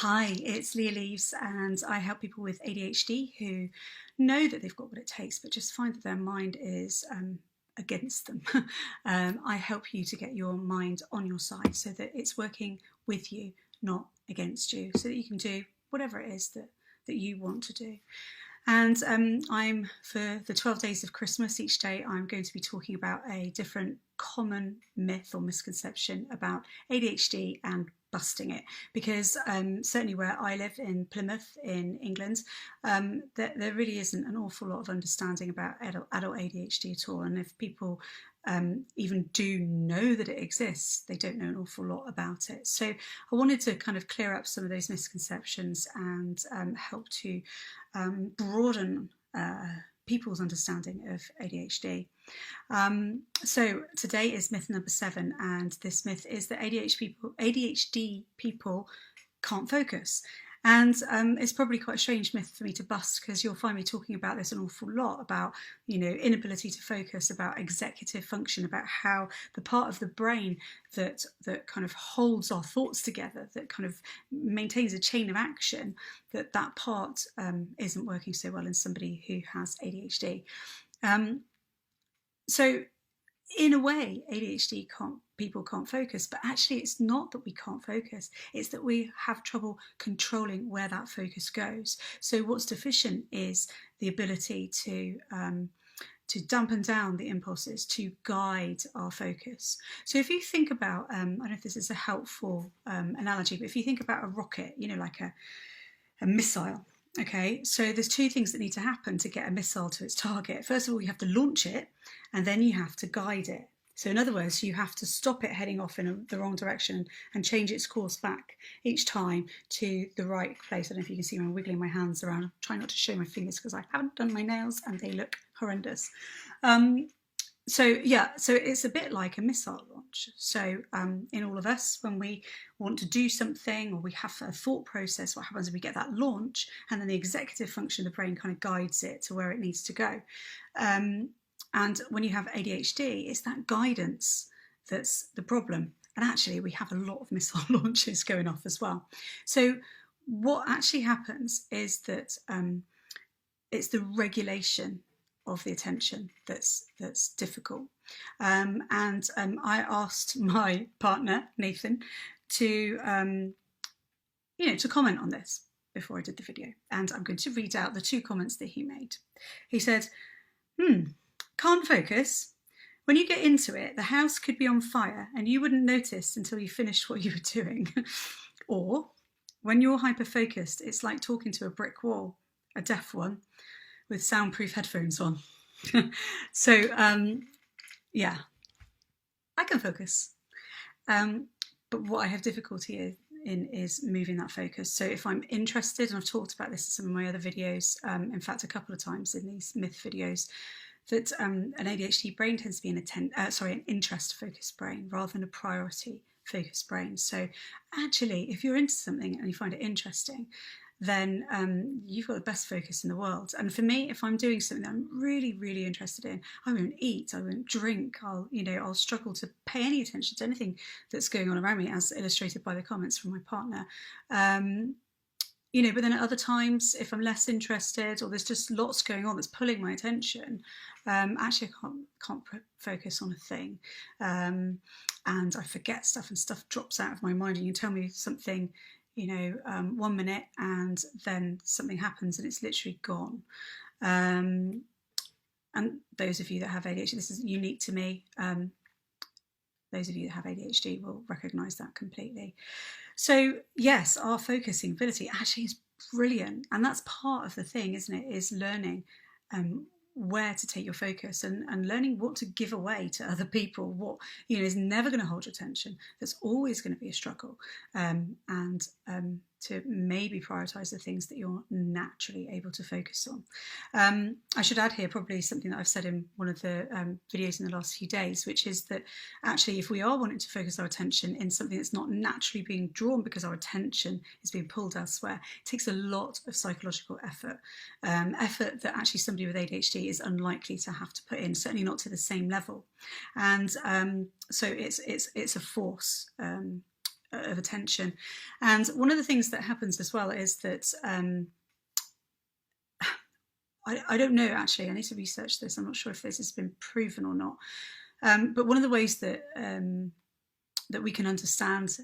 Hi, it's Leah Leaves, and I help people with ADHD who know that they've got what it takes but just find that their mind is against them. I help you to get your mind on your side so that it's working with you, not against you, so that you can do whatever it is that you want to do. And for the 12 days of Christmas, each day I'm going to be talking about a different common myth or misconception about ADHD and busting it, because certainly where I live in Plymouth in England, there really isn't an awful lot of understanding about adult ADHD at all. And if people even do know that it exists, they don't know an awful lot about it. So I wanted to kind of clear up some of those misconceptions and help to broaden people's understanding of ADHD. So today is myth number 7, and this myth is that ADHD people can't focus. And it's probably quite a strange myth for me to bust, because you'll find me talking about this an awful lot, about, inability to focus, about executive function, about how the part of the brain that kind of holds our thoughts together, that kind of maintains a chain of action, that part isn't working so well in somebody who has ADHD. So in a way, ADHD people can't focus, but actually it's not that we can't focus, it's that we have trouble controlling where that focus goes. So what's deficient is the ability to dampen down the impulses, to guide our focus. So if you think about, I don't know if this is a helpful analogy, but if you think about a rocket, like a missile. Okay, so there's two things that need to happen to get a missile to its target. First of all, you have to launch it, and then you have to guide it. So in other words, you have to stop it heading off in the wrong direction and change its course back each time to the right place. I don't know if you can see me, I'm wiggling my hands around. I'm trying not to show my fingers because I haven't done my nails and they look horrendous. So it's a bit like a missile launch. So in all of us, when we want to do something or we have a thought process, what happens is we get that launch, and then the executive function of the brain kind of guides it to where it needs to go. And when you have ADHD, it's that guidance that's the problem. And actually, we have a lot of missile launches going off as well. So what actually happens is that it's the regulation of the attention that's difficult. I asked my partner, Nathan, to comment on this before I did the video. And I'm going to read out the 2 comments that he made. He said, can't focus. When you get into it, the house could be on fire and you wouldn't notice until you finished what you were doing. Or, when you're hyper-focused, it's like talking to a brick wall, a deaf one, with soundproof headphones on. So, yeah, I can focus. But what I have difficulty in is moving that focus. So if I'm interested, and I've talked about this in some of my other videos, in fact, a couple of times in these myth videos, that an ADHD brain tends to be an interest-focused brain rather than a priority-focused brain. So actually, if you're into something and you find it interesting, then you've got the best focus in the world. And for me, if I'm doing something that I'm really, really interested in, I won't eat, I won't drink, I'll struggle to pay any attention to anything that's going on around me, as illustrated by the comments from my partner. But then at other times, if I'm less interested or there's just lots going on that's pulling my attention, actually I can't focus on a thing. And I forget stuff, and stuff drops out of my mind, and you tell me something 1 minute and then something happens and it's literally gone. And those of you that have ADHD, this is unique to me. Those of you that have ADHD will recognise that completely. So yes, our focusing ability actually is brilliant, and that's part of the thing, isn't it? Is learning where to take your focus and learning what to give away to other people, what is never going to hold your attention, that's always going to be a struggle, and to maybe prioritise the things that you're naturally able to focus on. I should add here probably something that I've said in one of the videos in the last few days, which is that actually if we are wanting to focus our attention in something that's not naturally being drawn because our attention is being pulled elsewhere, it takes a lot of psychological effort that actually somebody with ADHD is unlikely to have to put in, certainly not to the same level. And so it's a force of attention. And one of the things that happens as well is that I don't know, actually, I need to research this. I'm not sure if this has been proven or not. But one of the ways that that we can understand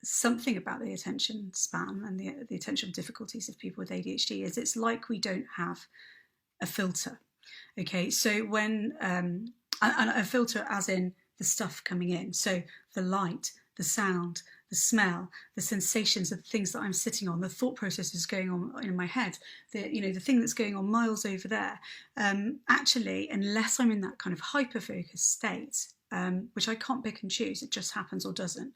something about the attention span and the attention difficulties of people with ADHD is it's like we don't have a filter. Okay, so when and a filter as in the stuff coming in, so the light, the sound, the smell, the sensations of the things that I'm sitting on, the thought processes going on in my head, the thing that's going on miles over there. Actually, unless I'm in that kind of hyper-focused state, which I can't pick and choose, it just happens or doesn't,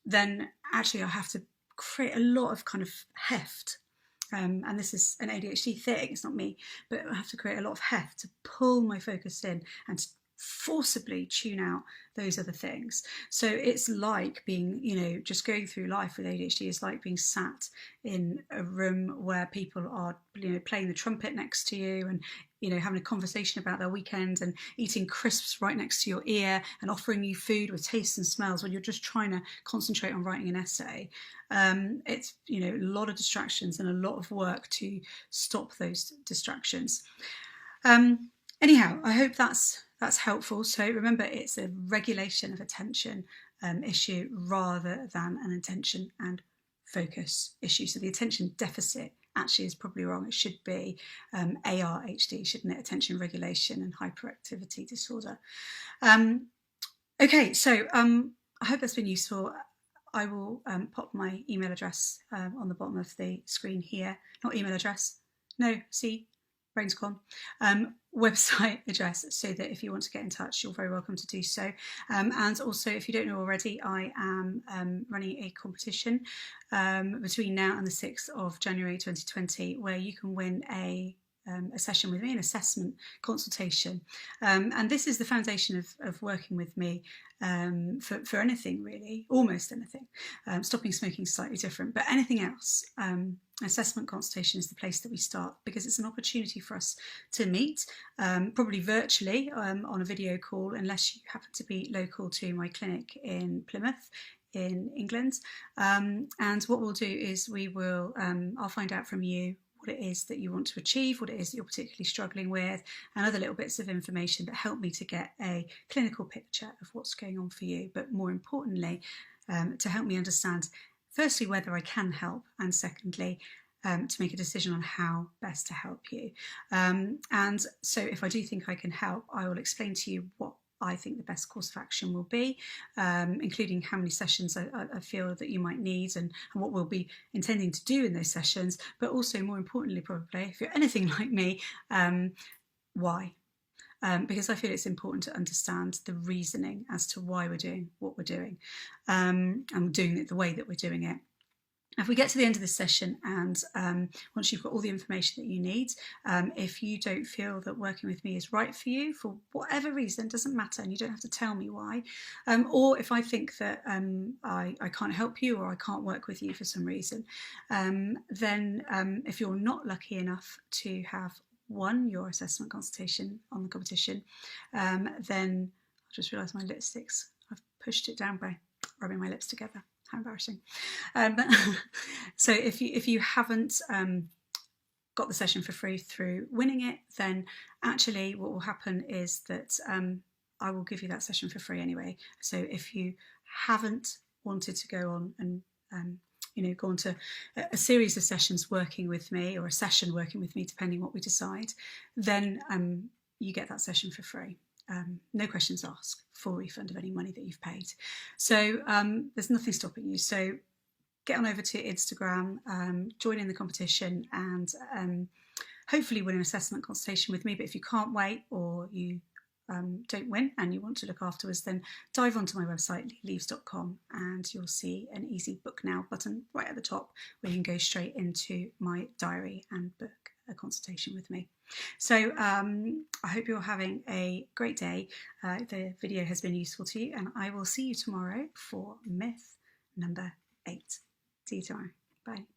then actually I have to create a lot of kind of heft. And this is an ADHD thing, it's not me, but I have to create a lot of heft to pull my focus in and to forcibly tune out those other things. So it's like being, just going through life with ADHD is like being sat in a room where people are, playing the trumpet next to you and, having a conversation about their weekend and eating crisps right next to your ear and offering you food with tastes and smells when you're just trying to concentrate on writing an essay. It's, a lot of distractions and a lot of work to stop those distractions. Anyhow, I hope that's helpful. So remember, it's a regulation of attention issue rather than an attention and focus issue. So the attention deficit actually is probably wrong. It should be ARHD, shouldn't it? Attention regulation and hyperactivity disorder. Okay, so I hope that's been useful. I will pop my email address on the bottom of the screen here. Not email address. No, see, brain's gone. Website address, so that if you want to get in touch, you're very welcome to do so. And also, if you don't know already, I am running a competition between now and the 6th of January 2020, where you can win a session with me, an assessment consultation. And this is the foundation of working with me for anything really, almost anything. Stopping smoking is slightly different, but anything else. Assessment consultation is the place that we start because it's an opportunity for us to meet, probably virtually on a video call, unless you happen to be local to my clinic in Plymouth in England. And what we'll do is I'll find out from you what it is that you want to achieve, what it is that you're particularly struggling with, and other little bits of information that help me to get a clinical picture of what's going on for you, but more importantly, to help me understand, firstly, whether I can help, and secondly, to make a decision on how best to help you. And so if I do think I can help, I will explain to you what I think the best course of action will be, including how many sessions I feel that you might need and what we'll be intending to do in those sessions, but also more importantly, probably, if you're anything like me, why? Because I feel it's important to understand the reasoning as to why we're doing what we're doing, and doing it the way that we're doing it. If we get to the end of this session and once you've got all the information that you need, if you don't feel that working with me is right for you for whatever reason, doesn't matter, and you don't have to tell me why, or if I think that I can't help you or I can't work with you for some reason, then if you're not lucky enough to have won your assessment consultation on the competition, then I just realised my lipsticks, I've pushed it down by rubbing my lips together. How embarrassing. So if you haven't got the session for free through winning it, then actually what will happen is that I will give you that session for free anyway. So if you haven't wanted to go on and go on to a series of sessions working with me, or a session working with me, depending what we decide, then you get that session for free. No questions asked, full refund of any money that you've paid. So there's nothing stopping you. So get on over to Instagram, join in the competition, and hopefully win an assessment consultation with me. But if you can't wait, or you don't win and you want to look afterwards, then dive onto my website, leaves.com, and you'll see an easy book now button right at the top where you can go straight into my diary and book a consultation with me. So I hope you're having a great day. The video has been useful to you, and I will see you tomorrow for myth number 8. See you tomorrow. Bye.